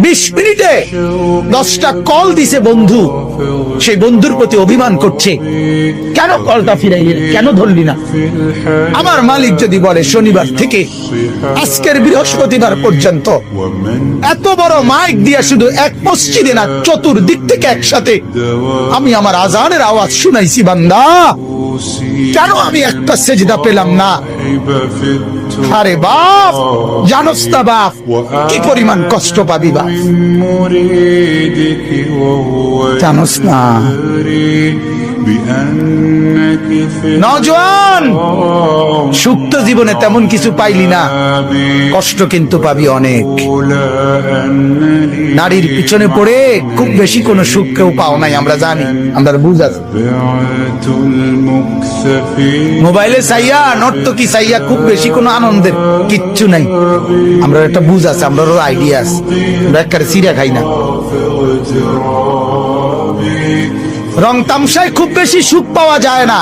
20 মিনিটে 10টা কল দিছে বন্ধু, সেই বন্ধুর প্রতি অভিমান করছে, কেন কলটা ফিরাইলি, কেন ধরলি না? আমার মালিক যদি বলে শনিবার থেকে আজকের বৃহস্পতিবার পর্যন্ত এত বড় মাইক দিয়া শুধু এক মসজিদে না, চতুর্দিক থেকে একসাথে আমি আমার আজানের আওয়াজ শুনাইছি, বান্দা কেন আমি একটা সেজদা পেলাম না? আরে বাপ, জানোস না বাপ কি পরিমাণ কষ্ট পাবি বাপ, জানোস না? নওজোয়ান, সুখ তো জীবনে তেমন কিছু পাইলি না, কষ্ট কিন্তু পাবি অনেক। নারীর পিছনে পড়ে খুব বেশি কোনো সুখ কেউ পাও নাই, আমরা জানি, আমরা বুঝা। মোবাইলে চাইয়া, নর্তকী চাইয়া খুব বেশি কোনো আনন্দের কিচ্ছু নাই, আমরা একটা বুঝ আছে, আমরা আইডিয়া আছে, আমরা একেবারে চিড়া খাই না। রং তামসায় খুব বেশি সুখ পাওয়া যায় না।